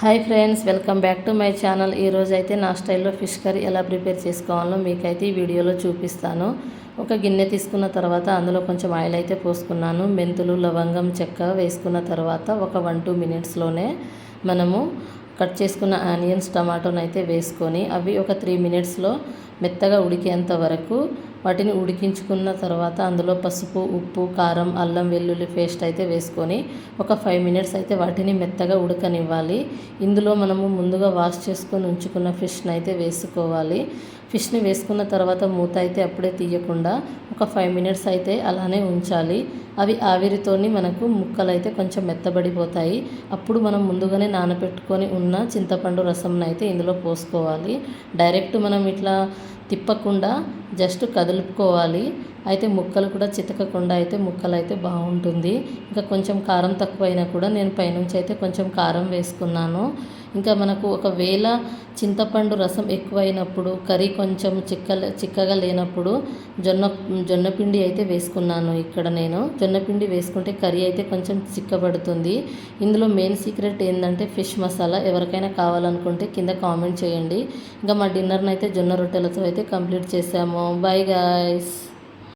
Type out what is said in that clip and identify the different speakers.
Speaker 1: Hi friends, welcome back to my channel. ఈరోజు అయితే నా స్టైల్లో ఫిష్ కర్రీ ఎలా ప్రిపేర్ చేసుకోవాలో మీకైతే ఈ వీడియోలో చూపిస్తాను. ఒక గిన్నె తీసుకున్న తర్వాత అందులో కొంచెం ఆయిల్ అయితే పోసుకున్నాను. మెంతులు, లవంగం, చెక్క వేసుకున్న తర్వాత ఒక 1-2 మినిట్స్లోనే మనము కట్ చేసుకున్న ఆనియన్స్, టమాటోని అయితే వేసుకొని అవి ఒక 3 మినిట్స్లో మెత్తగా ఉడికేంత వరకు వాటిని ఉడికించుకున్న తర్వాత అందులో పసుపు, ఉప్పు, కారం, అల్లం వెల్లుల్లి పేస్ట్ అయితే వేసుకొని ఒక 5 మినిట్స్ అయితే వాటిని మెత్తగా ఉడకనివ్వాలి. ఇందులో మనము ముందుగా వాష్ చేసుకొని ఉంచుకున్న ఫిష్ని అయితే వేసుకోవాలి. ఫిష్ని వేసుకున్న తర్వాత మూత అయితే అప్పుడే తీయకుండా ఒక 5 మినిట్స్ అయితే అలానే ఉంచాలి. అవి ఆవిరితోని మనకు ముక్కలు అయితే కొంచెం మెత్తబడిపోతాయి. అప్పుడు మనం ముందుగానే నానబెట్టుకొని ఉన్న చింతపండు రసంను అయితే ఇందులో పోసుకోవాలి. డైరెక్ట్ మనం ఇట్లా తిప్పకుండా జస్ట్ కదులుపుకోవాలి. అయితే ముక్కలు కూడా చితకకుండా అయితే ముక్కలు అయితే బాగుంటుంది. ఇంకా కొంచెం కారం తక్కువైనా కూడా నేను పైనుంచి అయితే కొంచెం కారం వేసుకున్నాను. ఇంకా మనకు ఒకవేళ చింతపండు రసం ఎక్కువైనప్పుడు, కర్రీ కొంచెం చిక్కగా లేనప్పుడు జొన్నపిండి అయితే వేసుకున్నాను. ఇక్కడ నేను జొన్నపిండి వేసుకుంటే కర్రీ అయితే కొంచెం చిక్కబడుతుంది. ఇందులో మెయిన్ సీక్రెట్ ఏంటంటే ఫిష్ మసాలా. ఎవరికైనా కావాలనుకుంటే కింద కామెంట్ చేయండి. ఇంకా మా డిన్నర్ని అయితే జొన్న రొట్టెలతో అయితే కంప్లీట్ చేసాము. Bye guys.